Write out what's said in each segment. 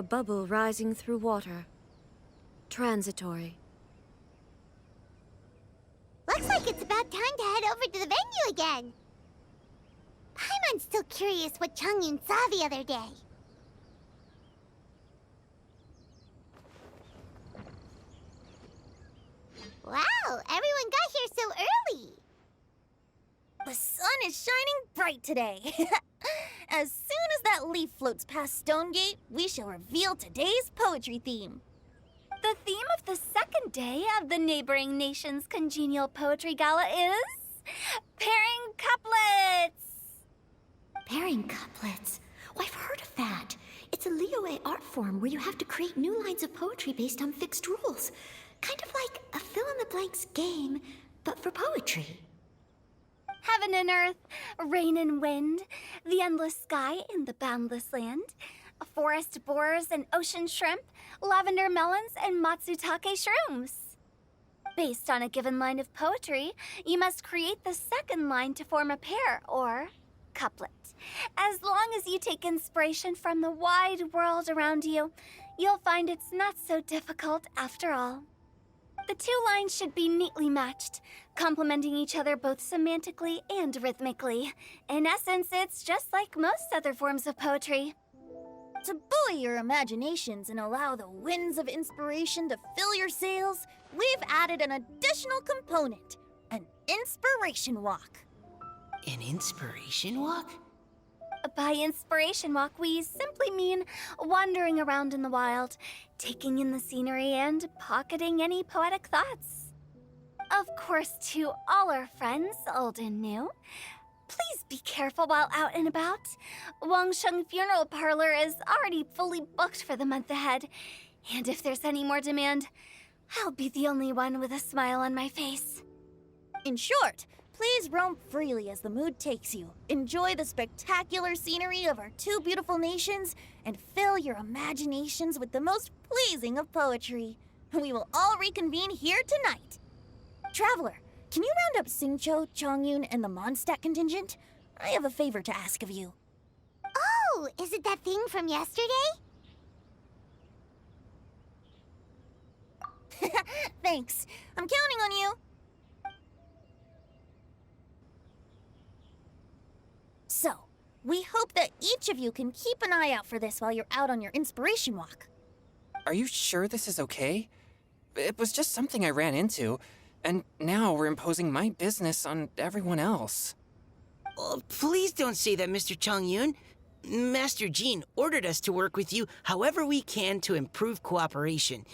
A bubble rising through water. Transitory. Looks like it's about time to head over to the venue again. Paimon's still curious what Chongyun saw the other day. Wow, everyone got here so early. The sun is shining bright today. As soon as that leaf floats past Stonegate, we shall reveal today's poetry theme. The theme of the second day of the neighboring nation's congenial poetry gala is pairing couplets. Pairing couplets? Oh, I've heard of that. It's a Liyue art form where you have to create new lines of poetry based on fixed rules. Kind of like a fill-in-the-blanks game, but for poetry. Heaven and earth, rain and wind, the endless sky and the boundless land, forest borers and ocean shrimp, lavender melons and matsutake shrooms. Based on a given line of poetry, you must create the second line to form a pair, or couplet. As long as you take inspiration from the wide world around you, you'll find it's not so difficult after all. The two lines should be neatly matched, complementing each other both semantically and rhythmically. In essence, it's just like most other forms of poetry. To buoy your imaginations and allow the winds of inspiration to fill your sails, we've added an additional component, an inspiration walk. An inspiration walk? By inspiration walk, we simply mean wandering around in the wild, taking in the scenery and pocketing any poetic thoughts. Of course, to all our friends, old and new, please be careful while out and about. Wangsheng Funeral Parlor is already fully booked for the month ahead, and if there's any more demand, I'll be the only one with a smile on my face. In short, please roam freely as the mood takes you. Enjoy the spectacular scenery of our two beautiful nations, and fill your imaginations with the most pleasing of poetry. We will all reconvene here tonight. Traveler, can you round up Xingqiu, Chongyun, and the Mondstadt contingent? I have a favor to ask of you. Oh, is it that thing from yesterday? Thanks. I'm counting on you. So, we hope that each of you can keep an eye out for this while you're out on your inspiration walk. Are you sure this is okay? It was just something I ran into, and now we're imposing my business on everyone else. Oh, please don't say that, Mr. Chongyun. Master Jean ordered us to work with you however we can to improve cooperation.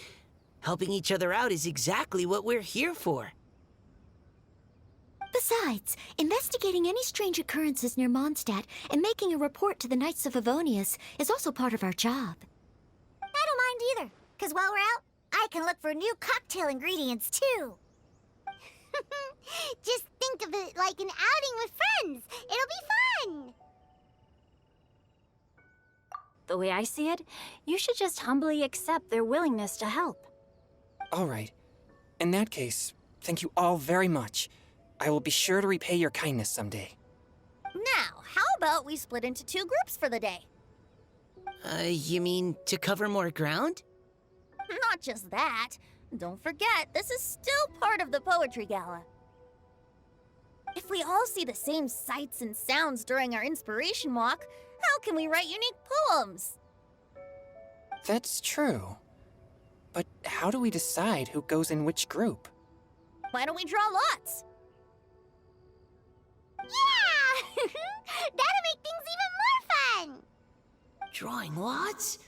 Helping each other out is exactly what we're here for. Besides, investigating any strange occurrences near Mondstadt and making a report to the Knights of Avonius is also part of our job. I don't mind either, because while we're out, I can look for new cocktail ingredients too. Just think of it like an outing with friends. It'll be fun. The way I see it, you should just humbly accept their willingness to help. All right. In that case, thank you all very much. I will be sure to repay your kindness someday. Now, how about we split into two groups for the day? You mean to cover more ground? Not just that. Don't forget, this is still part of the Poetry Gala. If we all see the same sights and sounds during our inspiration walk, how can we write unique poems? That's true. But how do we decide who goes in which group? Why don't we draw lots? Yeah! That'll make things even more fun! Drawing lots?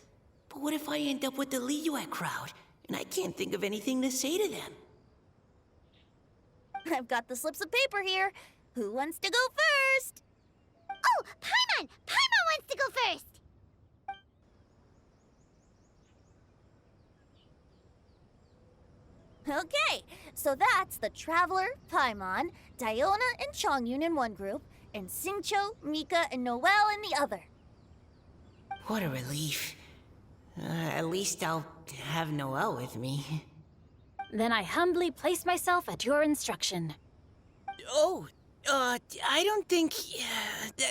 But what if I end up with the Liyue crowd, and I can't think of anything to say to them? I've got the slips of paper here. Who wants to go first? Oh, Paimon! Paimon wants to go first! Okay, so that's the Traveler, Paimon, Diona, and Chongyun in one group, and Xingqiu, Mika, and Noelle in the other. What a relief. At least I'll have Noelle with me. Then I humbly place myself at your instruction. Oh, I don't think...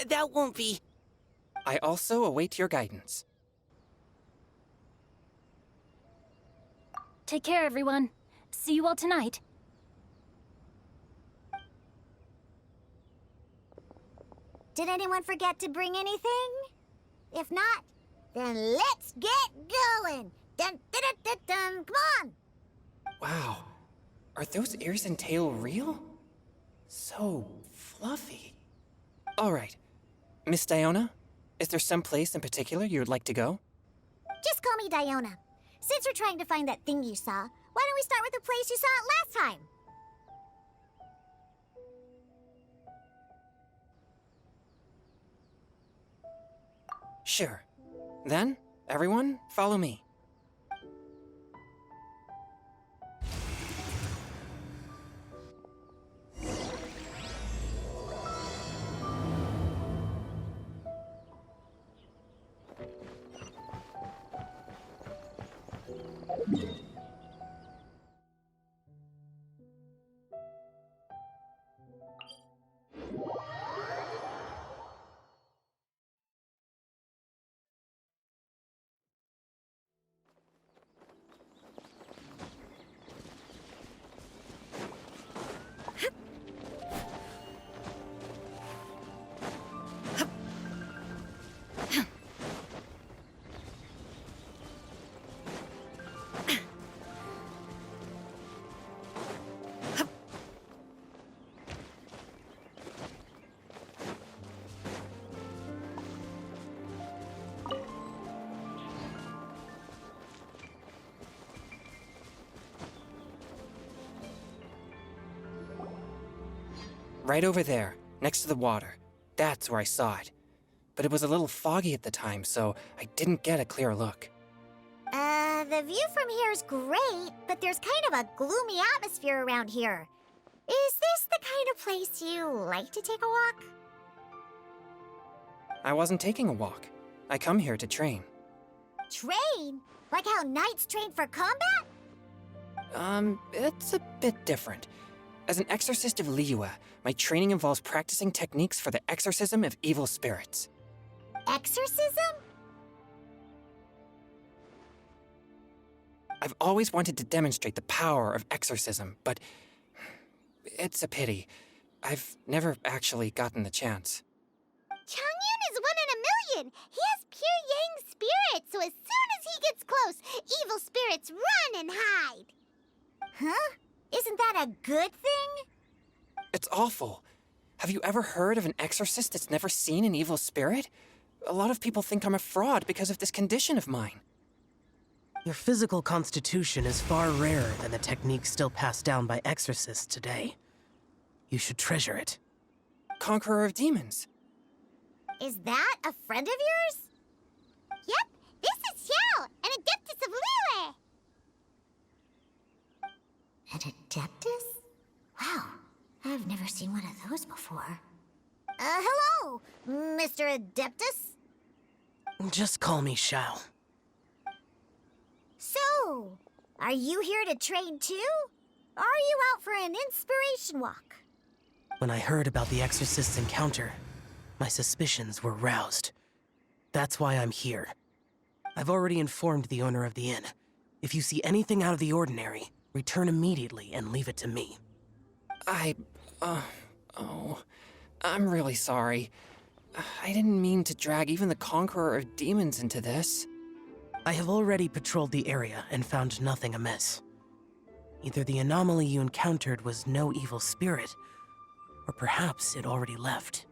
that won't be... I also await your guidance. Take care, everyone. See you all tonight. Did anyone forget to bring anything? If not, then let's get going! Dun, dun, dun, dun, dun. Come on! Wow. Are those ears and tail real? So fluffy. All right. Miss Diona, is there some place in particular you would like to go? Just call me Diona. Since we're trying to find that thing you saw, why don't we start with the place you saw it last time? Sure. Then, everyone, follow me. Right over there, next to the water. That's where I saw it. But it was a little foggy at the time, so I didn't get a clear look. The view from here is great, but there's kind of a gloomy atmosphere around here. Is this the kind of place you like to take a walk? I wasn't taking a walk. I come here to train. Train? Like how knights train for combat? It's a bit different. As an exorcist of Liyue, my training involves practicing techniques for the exorcism of evil spirits. Exorcism? I've always wanted to demonstrate the power of exorcism, but it's a pity. I've never actually gotten the chance. Changyun is 1 in a million! He has pure yang spirit, so as soon as he gets close, evil spirits run and hide! Huh? Isn't that a good thing? It's awful. Have you ever heard of an exorcist that's never seen an evil spirit? A lot of people think I'm a fraud because of this condition of mine. Your physical constitution is far rarer than the techniques still passed down by exorcists today. You should treasure it. Conqueror of demons. Is that a friend of yours? Yep, this is Xiao, an adeptus of Liyue! An adeptus? Wow, I've never seen one of those before. Hello, Mr. Adeptus? Just call me Xiao. So, are you here to train too? Or are you out for an inspiration walk? When I heard about the exorcist's encounter, my suspicions were roused. That's why I'm here. I've already informed the owner of the inn. If you see anything out of the ordinary, return immediately and leave it to me. I'm really sorry. I didn't mean to drag even the Conqueror of Demons into this. I have already patrolled the area and found nothing amiss. Either the anomaly you encountered was no evil spirit, or perhaps it already left.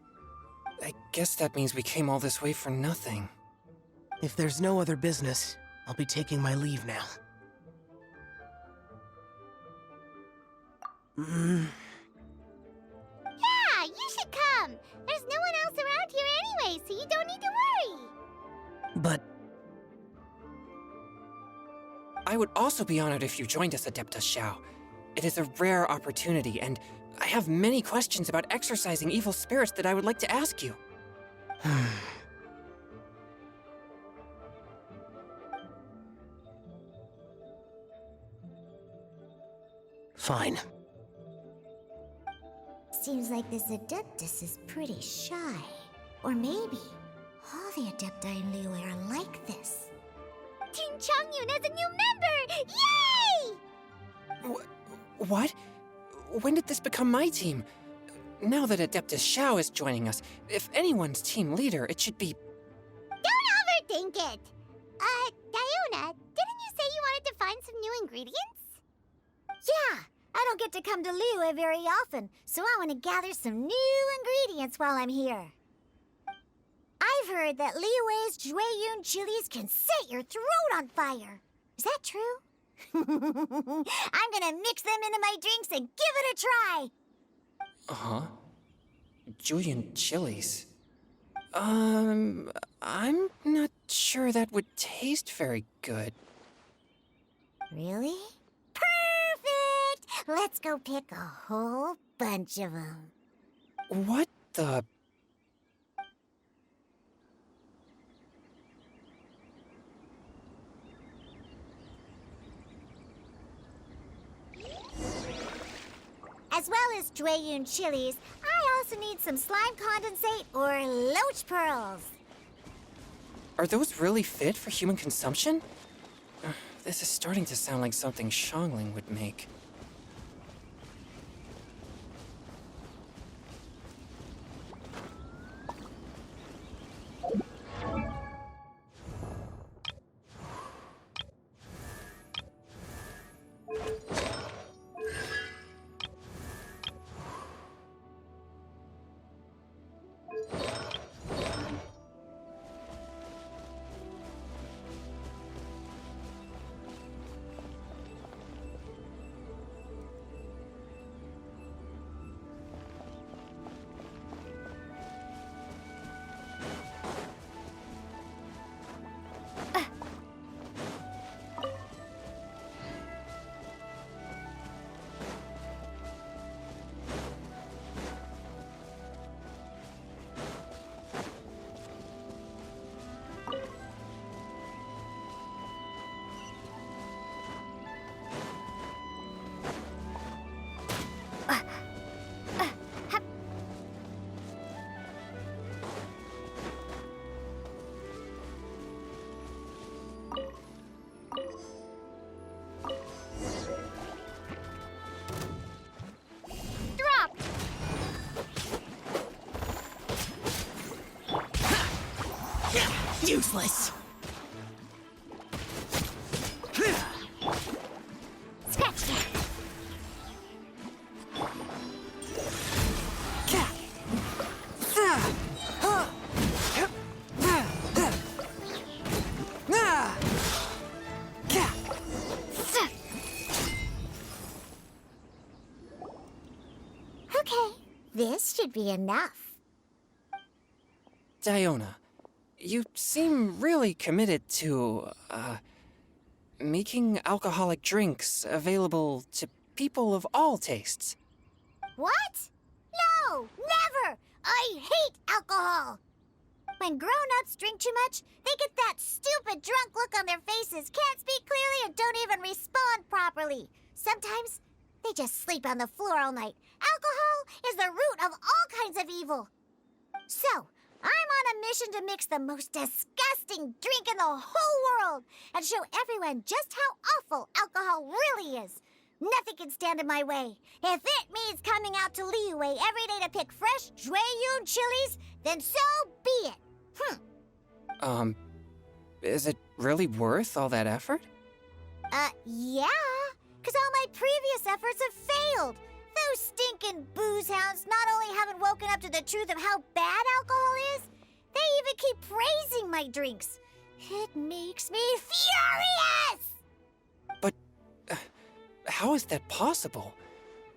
I guess that means we came all this way for nothing. If there's no other business, I'll be taking my leave now. Yeah, you should come! There's no one else around here anyway, so you don't need to worry! But I would also be honored if you joined us, Adeptus Xiao. It is a rare opportunity, and I have many questions about exorcising evil spirits that I would like to ask you. fine. Seems like this Adeptus is pretty shy. Or maybe all the Adepti in Liyue are like this. Team Changyun has a new member! Yay! What? When did this become my team? Now that Adeptus Xiao is joining us, if anyone's team leader, it should be... Don't overthink it. Diona, didn't you say you wanted to find some new ingredients? Yeah, I don't get to come to Liyue very often, so I want to gather some new ingredients while I'm here. I've heard that Liyue's Jueyun chilies can set your throat on fire. Is that true? I'm gonna mix them into my drinks and give it a try. Uh-huh. Julian chilies. I'm not sure that would taste very good. Really? Perfect! Let's go pick a whole bunch of them. What the... As well as Jueyun chilies, I also need some slime condensate or loach pearls. Are those really fit for human consumption? This is starting to sound like something Xiangling would make. Useless. Scratch that! Okay, this should be enough. Diona, you seem really committed to, making alcoholic drinks available to people of all tastes. What? No, never! I hate alcohol! When grown-ups drink too much, they get that stupid drunk look on their faces, can't speak clearly, and don't even respond properly. Sometimes, they just sleep on the floor all night. Alcohol is the root of all kinds of evil. So, I'm on a mission to mix the most disgusting drink in the whole world and show everyone just how awful alcohol really is. Nothing can stand in my way. If it means coming out to Liyue every day to pick fresh Jueyun chilies, then so be it. Is it really worth all that effort? Yeah, because all my previous efforts have failed. Those stinking booze hounds not only haven't woken up to the truth of how bad alcohol is, they even keep praising my drinks. It makes me furious! But how is that possible?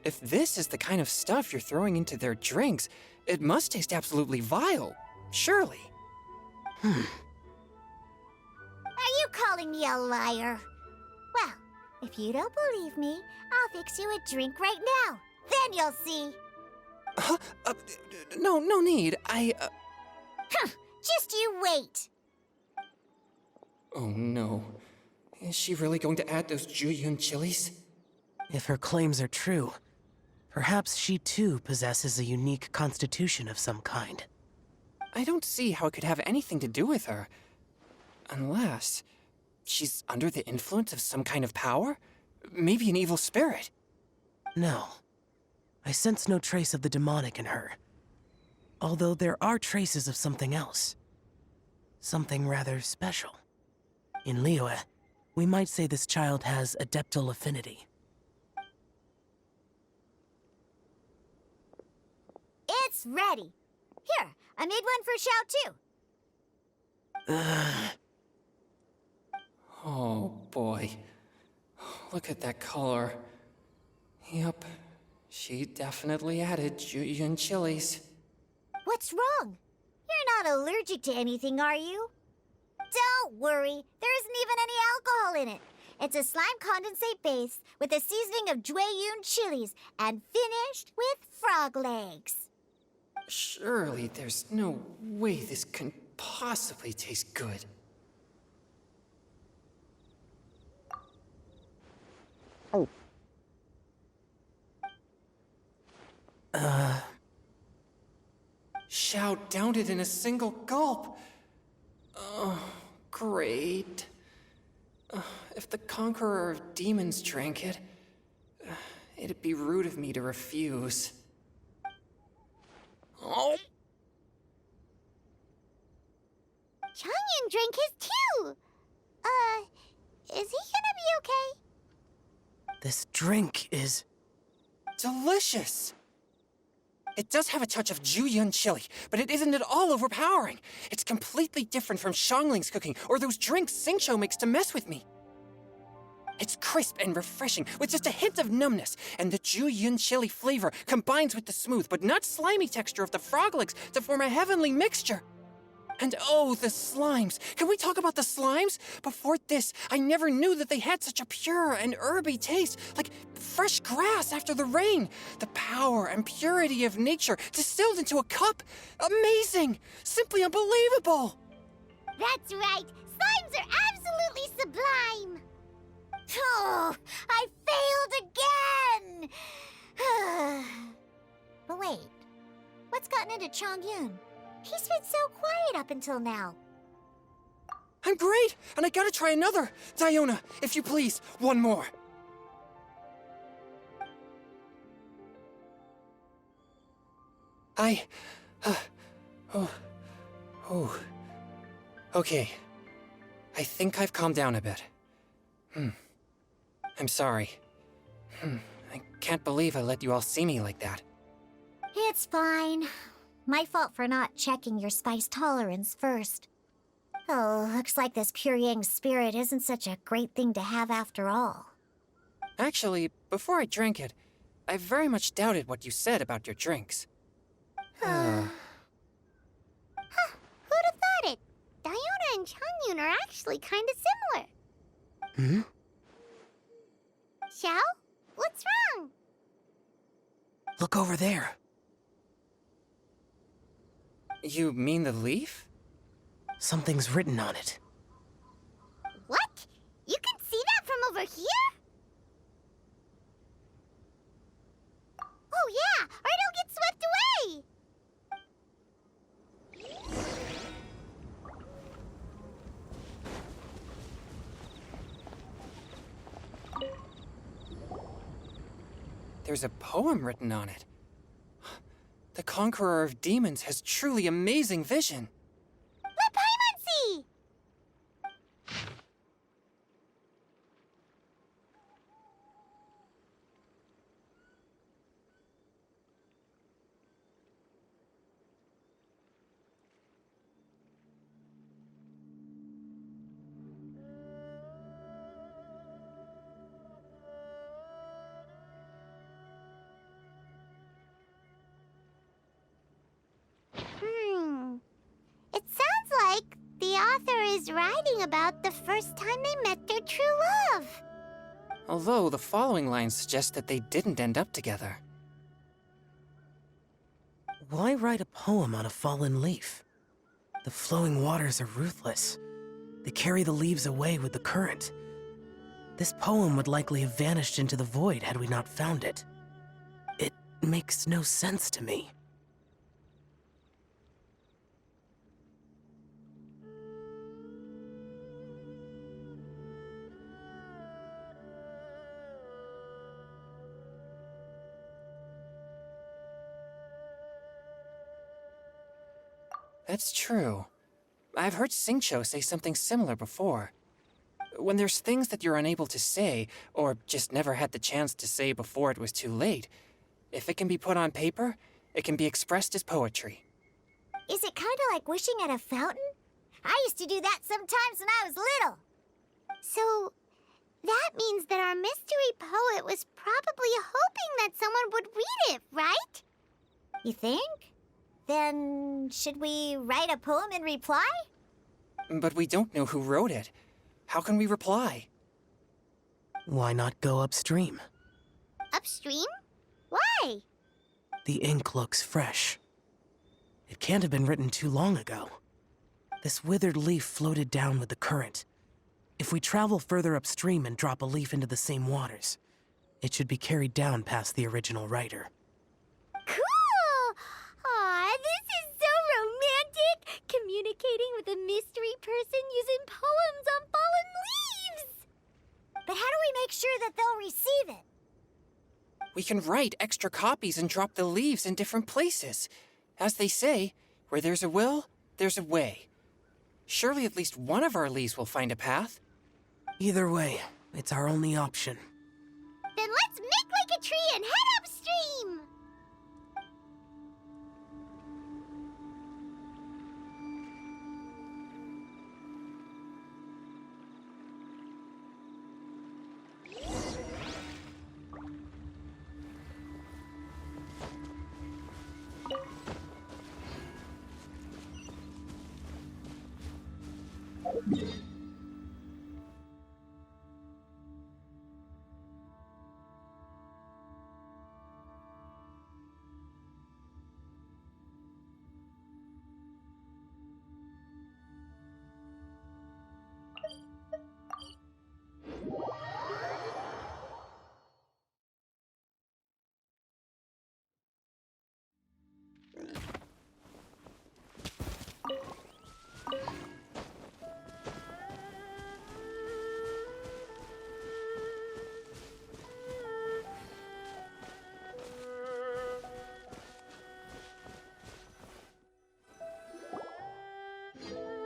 If this is the kind of stuff you're throwing into their drinks, it must taste absolutely vile, surely. Are you calling me a liar? Well, if you don't believe me, I'll fix you a drink right now. Then you'll see. Huh? No need. Just you wait. Oh no. Is she really going to add those Jueyun chilies? If her claims are true, perhaps she too possesses a unique constitution of some kind. I don't see how it could have anything to do with her. Unless she's under the influence of some kind of power? Maybe an evil spirit. No. I sense no trace of the demonic in her. Although there are traces of something else. Something rather special. In Liyue, we might say this child has adeptal affinity. It's ready. Here, I made one for Xiao too. Oh boy. Look at that color. Yep, she definitely added Julian chilies. What's wrong? You're not allergic to anything, are you? Don't worry, there isn't even any alcohol in it. It's a slime condensate base with a seasoning of Jueyun chilies and finished with frog legs. Surely there's no way this can possibly taste good. Xiao downed it in a single gulp. Oh, great. If the Conqueror of Demons drank it, it'd be rude of me to refuse. Oh. Changyun drank his too. Is he gonna be okay? This drink is... Delicious! It does have a touch of Jueyun chili, but it isn't at all overpowering. It's completely different from Xiangling's cooking or those drinks Xingqiu makes to mess with me. It's crisp and refreshing, with just a hint of numbness, and the Jueyun chili flavor combines with the smooth but not slimy texture of the frog legs to form a heavenly mixture. And oh, the slimes! Can we talk about the slimes? Before this, I never knew that they had such a pure and herby taste, like fresh grass after the rain. The power and purity of nature distilled into a cup. Amazing! Simply unbelievable! That's right. Slimes are absolutely sublime. Oh, I failed again! But wait, what's gotten into Changyun? He's been so quiet up until now. I'm great, and I gotta try another. Diona, if you please, one more. Okay. I think I've calmed down a bit. I'm sorry. I can't believe I let you all see me like that. It's fine. My fault for not checking your spice tolerance first. Oh, looks like this pure yang spirit isn't such a great thing to have after all. Actually, before I drank it, I very much doubted what you said about your drinks. Who'd have thought it? Diona and Changyun are actually kind of similar. Xiao? What's wrong? Look over there. You mean the leaf? Something's written on it. What? You can see that from over here? Oh yeah, or it'll get swept away! There's a poem written on it. The Conqueror of Demons has truly amazing vision. Let Paimon see! It sounds like the author is writing about the first time they met their true love. Although the following lines suggest that they didn't end up together. Why write a poem on a fallen leaf? The flowing waters are ruthless. They carry the leaves away with the current. This poem would likely have vanished into the void had we not found it. It makes no sense to me. That's true. I've heard Singcho say something similar before. When there's things that you're unable to say, or just never had the chance to say before it was too late, if it can be put on paper, it can be expressed as poetry. Is it kind of like wishing at a fountain? I used to do that sometimes when I was little. So, that means that our mystery poet was probably hoping that someone would read it, right? You think? Then, should we write a poem in reply? But we don't know who wrote it. How can we reply? Why not go upstream? Upstream? Why? The ink looks fresh. It can't have been written too long ago. This withered leaf floated down with the current. If we travel further upstream and drop a leaf into the same waters, it should be carried down past the original writer. Cool! Aw, this is so romantic! Communicating with a mystery person using poems on fallen leaves! But how do we make sure that they'll receive it? We can write extra copies and drop the leaves in different places. As they say, where there's a will, there's a way. Surely at least one of our leaves will find a path. Either way, it's our only option. Then let's make like a tree and head upstream!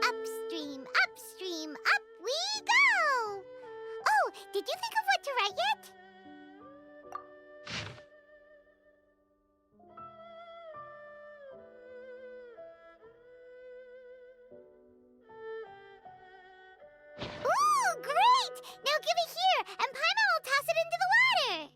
Upstream, upstream, up we go! Oh, did you think of what to write yet? Ooh, great! Now give it here, and Paimon will toss it into the water!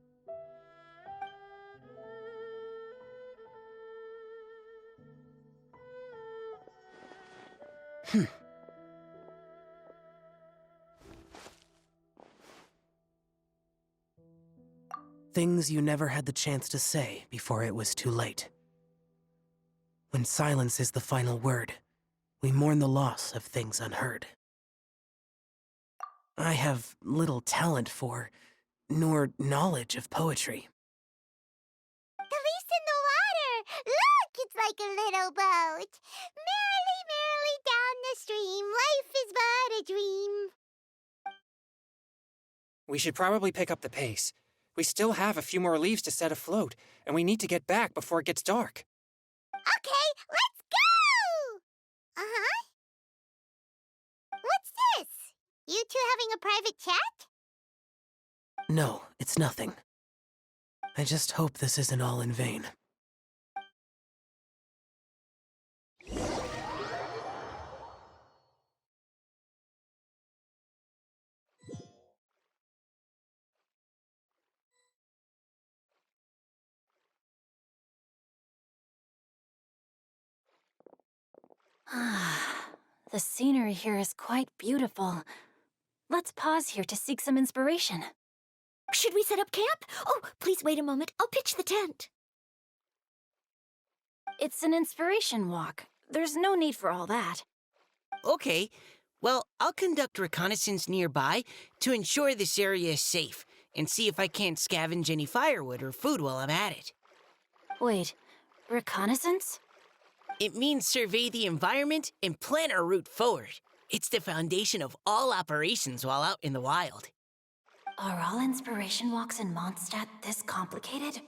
Things you never had the chance to say before it was too late. When silence is the final word, we mourn the loss of things unheard. I have little talent for, nor knowledge of poetry. The leaf's in the water! Look, it's like a little boat! Merrily, merrily down the stream, life is but a dream. We should probably pick up the pace. We still have a few more leaves to set afloat, and we need to get back before it gets dark. Okay, let's go! Uh-huh. What's this? You two having a private chat? No, it's nothing. I just hope this isn't all in vain. The scenery here is quite beautiful. Let's pause here to seek some inspiration. Should we set up camp? Oh, please wait a moment. I'll pitch the tent. It's an inspiration walk. There's no need for all that. Okay, well, I'll conduct reconnaissance nearby to ensure this area is safe, and see if I can't scavenge any firewood or food while I'm at it. Wait, reconnaissance? It means survey the environment and plan our route forward. It's the foundation of all operations while out in the wild. Are all inspiration walks in Mondstadt this complicated?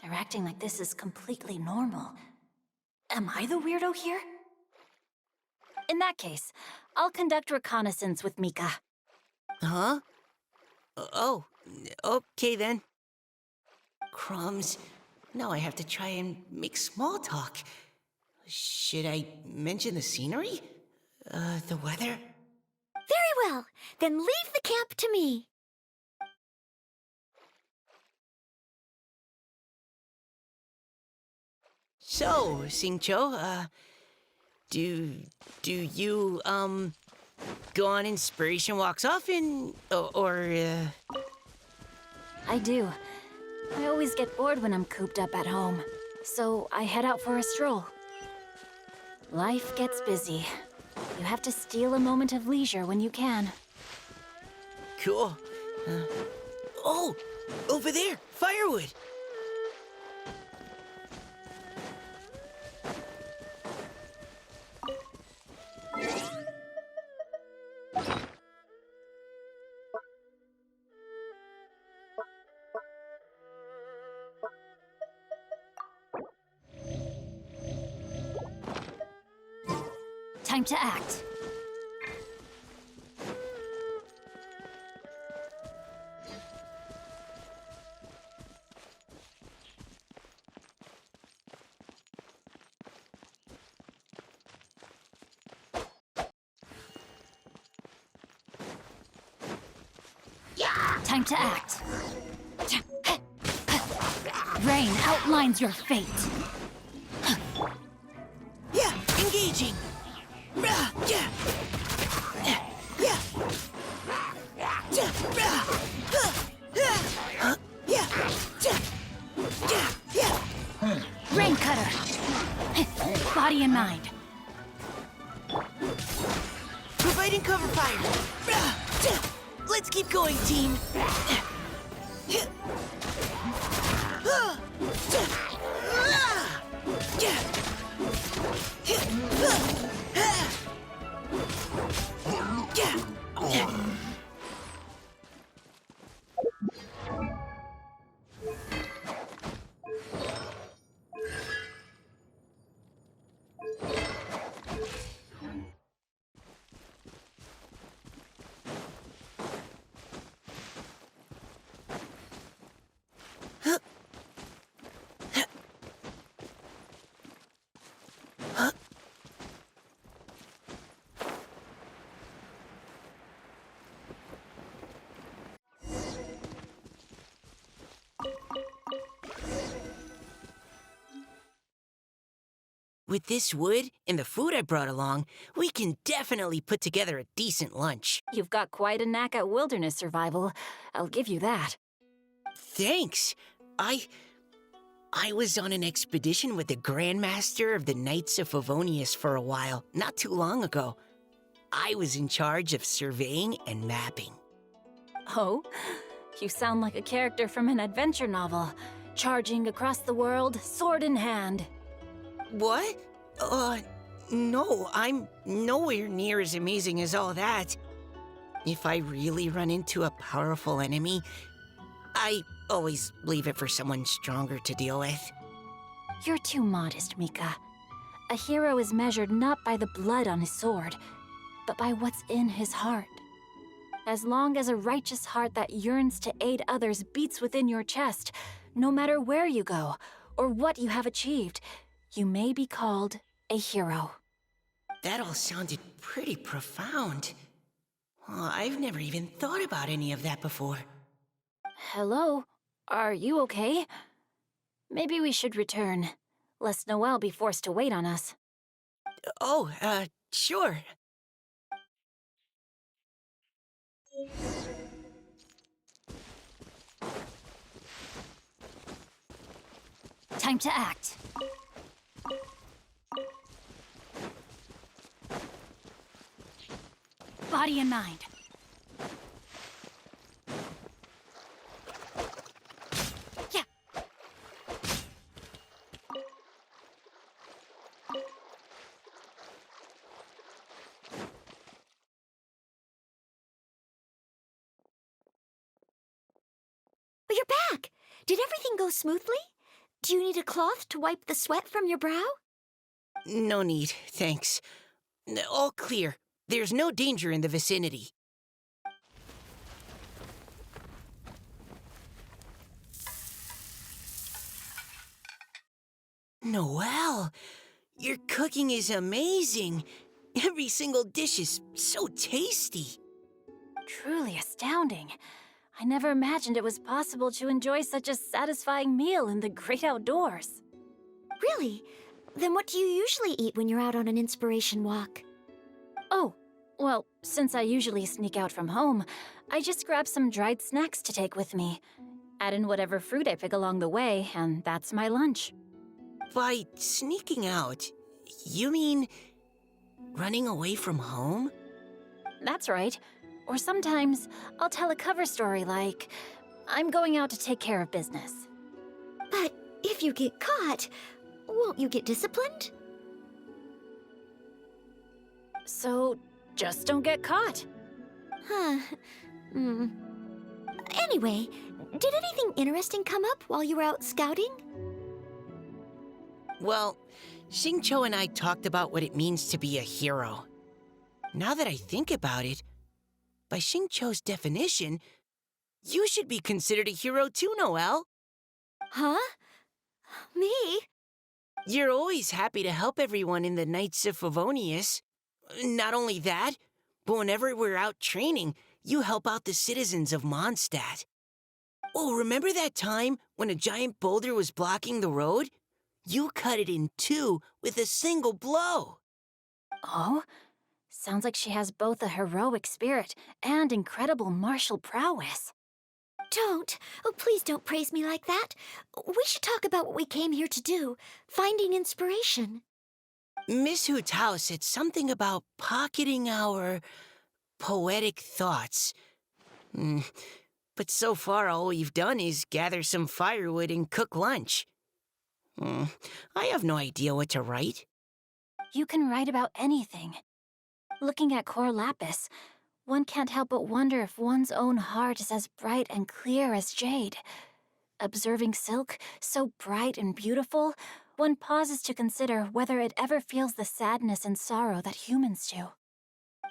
They're acting like this is completely normal. Am I the weirdo here? In that case, I'll conduct reconnaissance with Mika. Huh? Oh, okay then. Crumbs. Now I have to try and make small talk. Should I mention the scenery? The weather? Very well. Then leave the camp to me. So, Singcho, do you, go on inspiration walks often? I do. I always get bored when I'm cooped up at home, so I head out for a stroll. Life gets busy. You have to steal a moment of leisure when you can. Cool. Oh, over there, firewood. Time to act. Time to act. Rain outlines your fate. Yeah, engaging. Yeah. Yeah. Yeah. Rain cutter. Body and mind. Providing cover fire. Let's keep going, team. With this wood and the food I brought along, we can definitely put together a decent lunch. You've got quite a knack at wilderness survival. I'll give you that. Thanks. I was on an expedition with the Grandmaster of the Knights of Favonius for a while, not too long ago. I was in charge of surveying and mapping. Oh? You sound like a character from an adventure novel, charging across the world, sword in hand. What? No, I'm nowhere near as amazing as all that. If I really run into a powerful enemy, I always leave it for someone stronger to deal with. You're too modest, Mika. A hero is measured not by the blood on his sword, but by what's in his heart. As long as a righteous heart that yearns to aid others beats within your chest, no matter where you go or what you have achieved, you may be called a hero. That all sounded pretty profound. Well, I've never even thought about any of that before. Hello? Are you okay? Maybe we should return, lest Noelle be forced to wait on us. Oh, sure. Time to act. Body and mind. Yeah. Oh, you're back! Did everything go smoothly? Do you need a cloth to wipe the sweat from your brow? No need, thanks. All clear. There's no danger in the vicinity. Noelle, your cooking is amazing. Every single dish is so tasty. Truly astounding. I never imagined it was possible to enjoy such a satisfying meal in the great outdoors. Really? Then what do you usually eat when you're out on an inspiration walk? Oh, well, since I usually sneak out from home, I just grab some dried snacks to take with me. Add in whatever fruit I pick along the way, and that's my lunch. By sneaking out, you mean running away from home? That's right. Or sometimes I'll tell a cover story like, I'm going out to take care of business. But if you get caught, won't you get disciplined? So, just don't get caught. Huh. Anyway, did anything interesting come up while you were out scouting? Well, Xingqiu and I talked about what it means to be a hero. Now that I think about it, by Xingqiu's definition, you should be considered a hero too, Noelle. Huh? Me? You're always happy to help everyone in the Knights of Favonius. Not only that, but whenever we're out training, you help out the citizens of Mondstadt. Oh, remember that time when a giant boulder was blocking the road? You cut it in two with a single blow. Oh? Sounds like she has both a heroic spirit and incredible martial prowess. Don't. Oh, please don't praise me like that. We should talk about what we came here to do, finding inspiration. Miss Hu Tao said something about pocketing our poetic thoughts. But so far, all we've done is gather some firewood and cook lunch. I have no idea what to write. You can write about anything. Looking at Cor Lapis, one can't help but wonder if one's own heart is as bright and clear as jade. Observing silk, so bright and beautiful, one pauses to consider whether it ever feels the sadness and sorrow that humans do.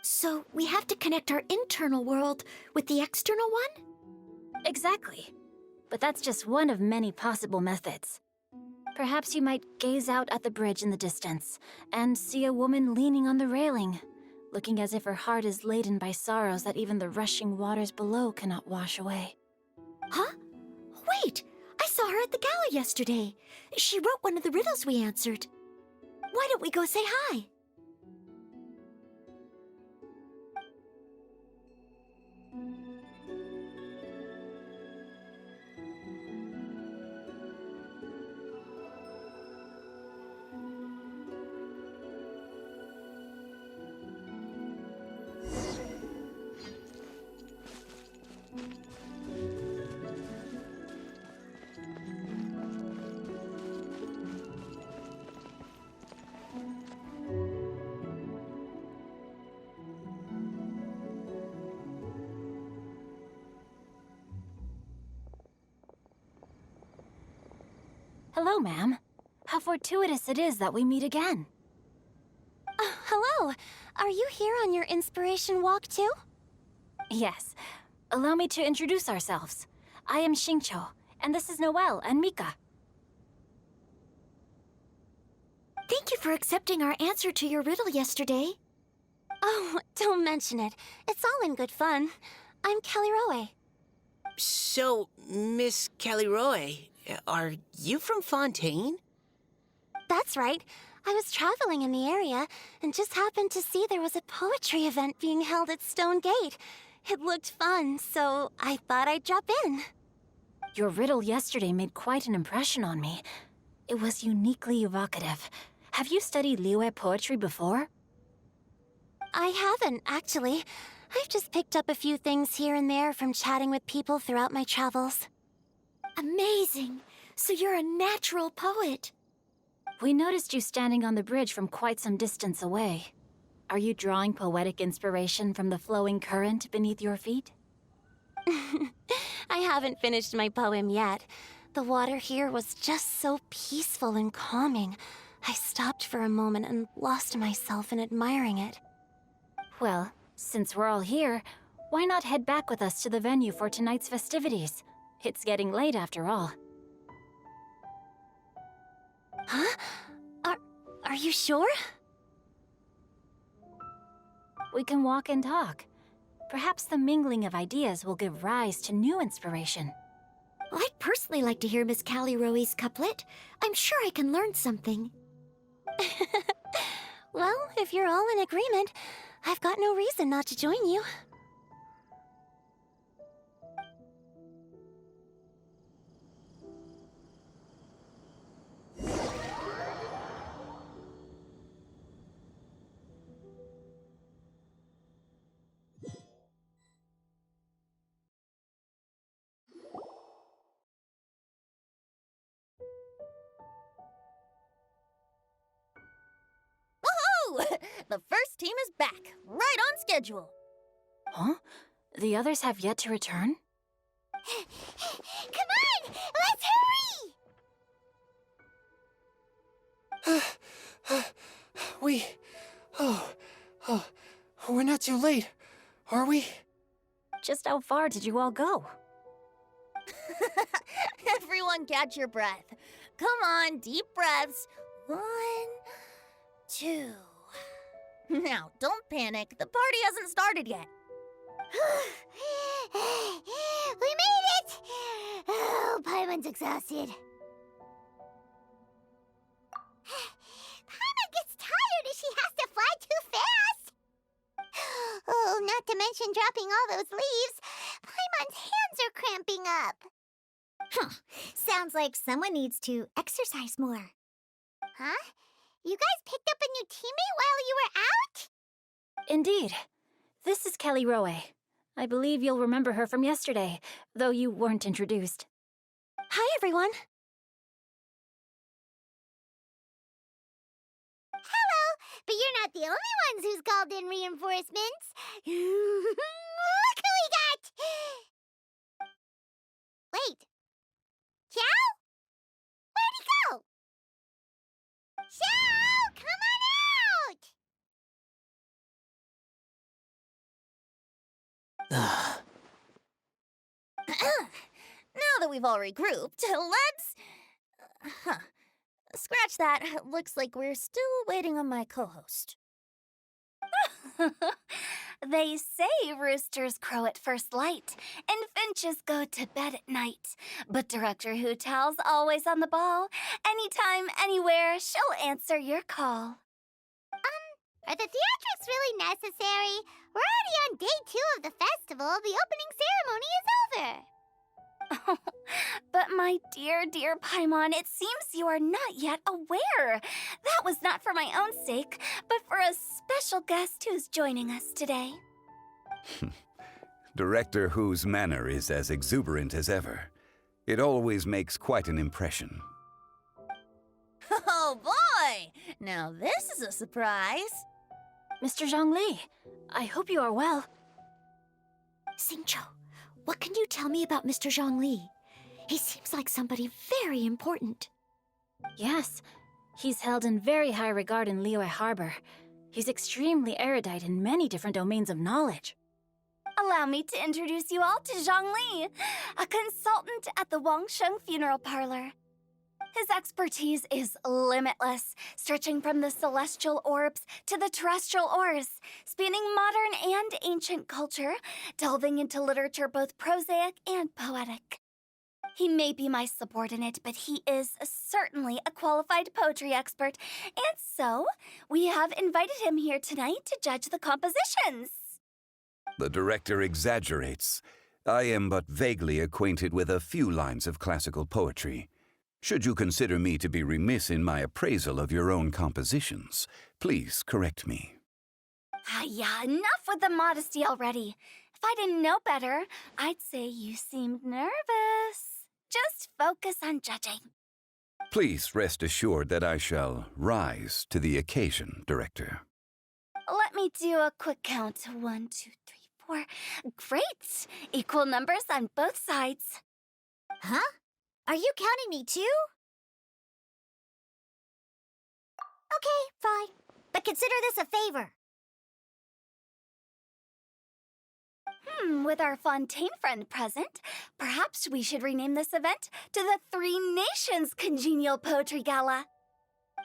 So we have to connect our internal world with the external one? Exactly. But that's just one of many possible methods. Perhaps you might gaze out at the bridge in the distance and see a woman leaning on the railing, looking as if her heart is laden by sorrows that even the rushing waters below cannot wash away. Huh? Wait! I saw her at the gala yesterday. She wrote one of the riddles we answered. Why don't we go say hi? Hello, ma'am. How fortuitous it is that we meet again. Hello. Are you here on your inspiration walk too? Yes. Allow me to introduce ourselves. I am Xingqiu, and this is Noelle and Mika. Thank you for accepting our answer to your riddle yesterday. Oh, don't mention it. It's all in good fun. I'm Kelly Roe. So, Miss Caliroe, are you from Fontaine? That's right. I was traveling in the area and just happened to see there was a poetry event being held at Stone Gate. It looked fun, so I thought I'd drop in. Your riddle yesterday made quite an impression on me. It was uniquely evocative. Have you studied Liyue poetry before? I haven't, actually. I've just picked up a few things here and there from chatting with people throughout my travels. Amazing! So you're a natural poet. We noticed you standing on the bridge from quite some distance away. Are you drawing poetic inspiration from the flowing current beneath your feet? I haven't finished my poem yet. The water here was just so peaceful and calming. I stopped for a moment and lost myself in admiring it. Well, since we're all here, why not head back with us to the venue for tonight's festivities? It's getting late after all. Huh? Are you sure? We can walk and talk. Perhaps the mingling of ideas will give rise to new inspiration. I'd personally like to hear Miss Callie Rowe's couplet. I'm sure I can learn something. Well, if you're all in agreement, I've got no reason not to join you. The first team is back, right on schedule. Huh? The others have yet to return? Come on, let's hurry! We're not too late, are we? Just how far did you all go? Everyone catch your breath. Come on, deep breaths. 1, 2. Now, don't panic. The party hasn't started yet. We made it! Oh, Paimon's exhausted. Paimon gets tired if she has to fly too fast. Oh, not to mention dropping all those leaves. Paimon's hands are cramping up. Sounds like someone needs to exercise more. Huh? You guys picked up a new teammate while you were out? Indeed. This is Callie Rowe. I believe you'll remember her from yesterday, though you weren't introduced. Hi, everyone. Hello, but you're not the only ones who's called in reinforcements. Look who we got! Wait. Xiao? Where'd he go? Xiao, come on out! Now that we've all regrouped, let's... Scratch that. Looks like we're still waiting on my co-host. They say roosters crow at first light, and finches go to bed at night. But Director Hootal's always on the ball. Anytime, anywhere, she'll answer your call. Are the theatrics really necessary? We're already on day 2 of the festival. The opening ceremony is over. But my dear, dear Paimon, it seems you are not yet aware. That was not for my own sake, but for a special guest who's joining us today. Director Who's manner is as exuberant as ever. It always makes quite an impression. Oh boy! Now this is a surprise. Mr. Zhongli, I hope you are well. Xingqiu, what can you tell me about Mr. Zhongli? He seems like somebody very important. Yes, he's held in very high regard in Liyue Harbor. He's extremely erudite in many different domains of knowledge. Allow me to introduce you all to Zhongli, a consultant at the Wangsheng Funeral Parlor. His expertise is limitless, stretching from the celestial orbs to the terrestrial ores, spanning modern and ancient culture, delving into literature both prosaic and poetic. He may be my subordinate, but he is certainly a qualified poetry expert, and so we have invited him here tonight to judge the compositions. The director exaggerates. I am but vaguely acquainted with a few lines of classical poetry. Should you consider me to be remiss in my appraisal of your own compositions, please correct me. Yeah, enough with the modesty already. If I didn't know better, I'd say you seemed nervous. Just focus on judging. Please rest assured that I shall rise to the occasion, Director. Let me do a quick count. 1, 2, 3, 4. Great! Equal numbers on both sides. Huh? Are you counting me too? Okay, fine. But consider this a favor. With our Fontaine friend present, perhaps we should rename this event to the Three Nations Congenial Poetry Gala.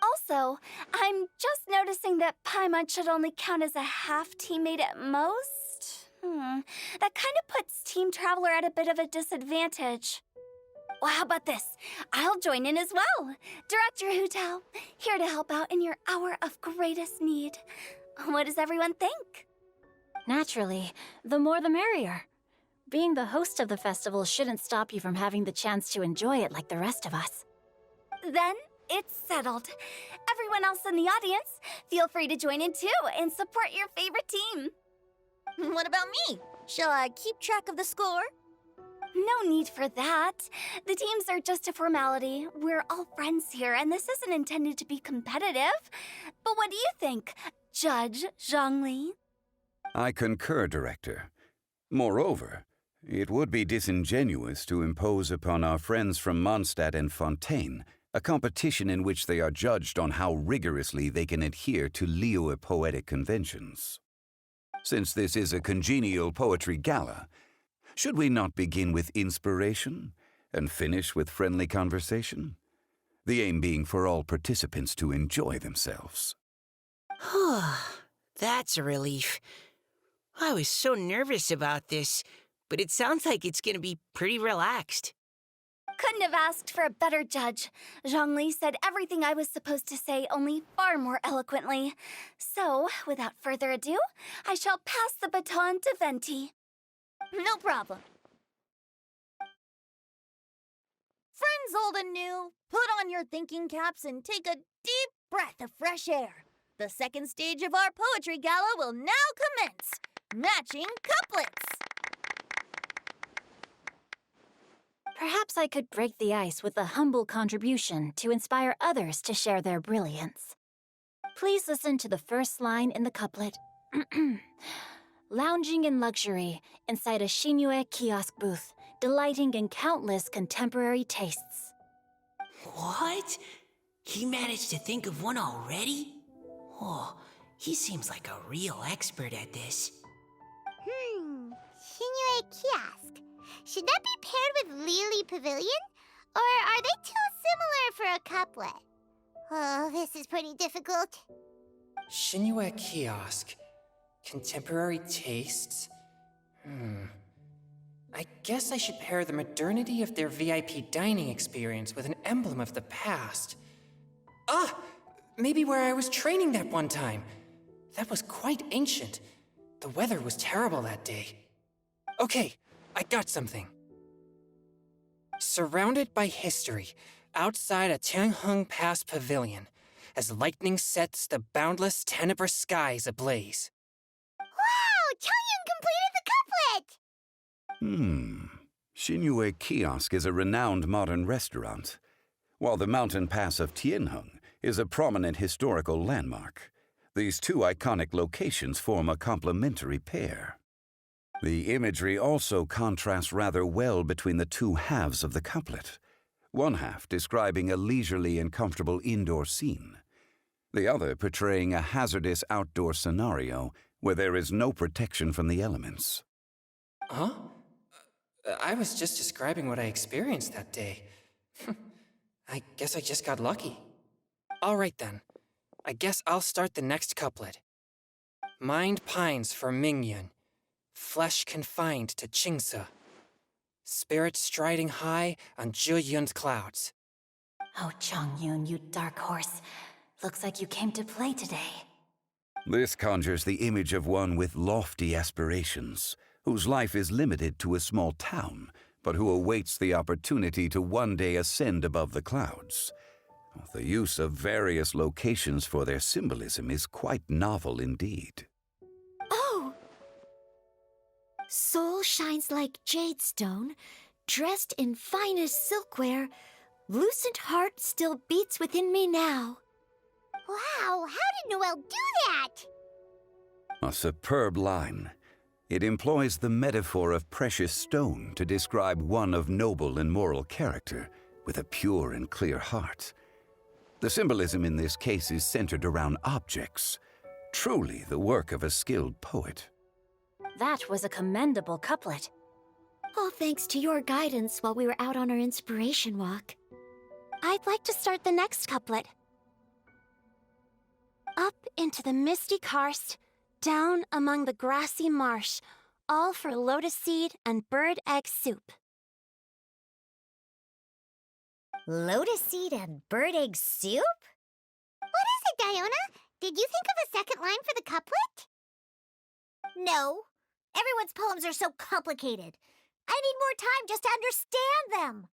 Also, I'm just noticing that Paimon should only count as a half teammate at most. That kind of puts Team Traveler at a bit of a disadvantage. Well, how about this? I'll join in as well. Director Hu Tao, here to help out in your hour of greatest need. What does everyone think? Naturally, the more the merrier. Being the host of the festival shouldn't stop you from having the chance to enjoy it like the rest of us. Then it's settled. Everyone else in the audience, feel free to join in too and support your favorite team. What about me? Shall I keep track of the score? No need for that. The teams are just a formality. We're all friends here, and this isn't intended to be competitive. But what do you think, Judge Zhongli? I concur, Director. Moreover, it would be disingenuous to impose upon our friends from Mondstadt and Fontaine a competition in which they are judged on how rigorously they can adhere to Liyue poetic conventions. Since this is a congenial poetry gala, should we not begin with inspiration and finish with friendly conversation? The aim being for all participants to enjoy themselves. That's a relief. I was so nervous about this, but it sounds like it's gonna be pretty relaxed. Couldn't have asked for a better judge. Zhongli said everything I was supposed to say, only far more eloquently. So, without further ado, I shall pass the baton to Venti. No problem. Friends old and new, put on your thinking caps and take a deep breath of fresh air. The second stage of our poetry gala will now commence. Matching couplets. Perhaps I could break the ice with a humble contribution to inspire others to share their brilliance. Please listen to the first line in the couplet. Lounging in luxury inside a Shinue kiosk booth, delighting in countless contemporary tastes. What? He managed to think of one already? Oh, he seems like a real expert at this. Shinue Kiosk. Should that be paired with Lily Pavilion? Or are they too similar for a couplet? Oh, this is pretty difficult. Shinue Kiosk. Contemporary tastes? I guess I should pair the modernity of their VIP dining experience with an emblem of the past. Maybe where I was training that one time. That was quite ancient. The weather was terrible that day. Okay, I got something. Surrounded by history, outside a Tianheng Pass pavilion, as lightning sets the boundless tenebrous skies ablaze. Wow! Chongyun completed the couplet! Shinue Kiosk is a renowned modern restaurant, while the mountain pass of Tianheng is a prominent historical landmark. These two iconic locations form a complementary pair. The imagery also contrasts rather well between the two halves of the couplet, one half describing a leisurely and comfortable indoor scene, the other portraying a hazardous outdoor scenario where there is no protection from the elements. Huh? I was just describing what I experienced that day. I guess I just got lucky. All right then. I guess I'll start the next couplet. Mind pines for Mingyun, flesh confined to Qingse, spirit striding high on Zheyun's clouds. Oh, Chongyun, you dark horse. Looks like you came to play today. This conjures the image of one with lofty aspirations, whose life is limited to a small town, but who awaits the opportunity to one day ascend above the clouds. The use of various locations for their symbolism is quite novel indeed. Oh! Soul shines like jade stone, dressed in finest silkware. Lucent heart still beats within me now. Wow, how did Noelle do that? A superb line. It employs the metaphor of precious stone to describe one of noble and moral character, with a pure and clear heart. The symbolism in this case is centered around objects, truly the work of a skilled poet. That was a commendable couplet. All thanks to your guidance while we were out on our inspiration walk. I'd like to start the next couplet. Up into the misty karst, down among the grassy marsh, all for lotus seed and bird egg soup. Lotus seed and bird egg soup? What is it, Diona? Did you think of a second line for the couplet? No. Everyone's poems are so complicated. I need more time just to understand them.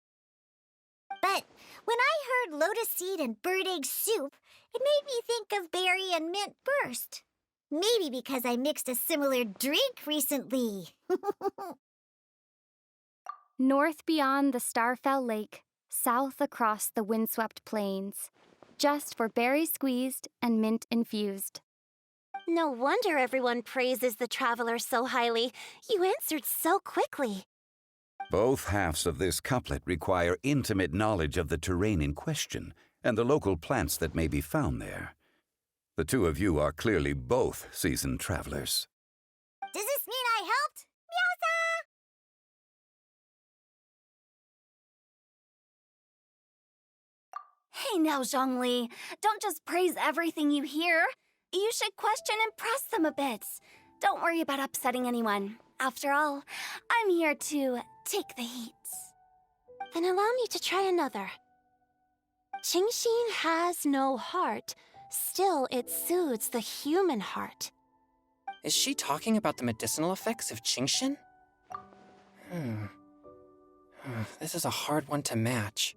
But when I heard lotus seed and bird egg soup, it made me think of berry and mint burst. Maybe because I mixed a similar drink recently. North beyond the Starfell Lake, south across the windswept plains, just for berry squeezed and mint infused. No wonder everyone praises the traveler so highly. You answered so quickly. Both halves of this couplet require intimate knowledge of the terrain in question and the local plants that may be found there. The two of you are clearly both seasoned travelers. Does this mean I helped? Meowsa! Hey now, Zhongli, don't just praise everything you hear. You should question and press them a bit. Don't worry about upsetting anyone. After all, I'm here to take the heat. Then allow me to try another. Qingxin has no heart. Still, it soothes the human heart. Is she talking about the medicinal effects of Qingxin? This is a hard one to match.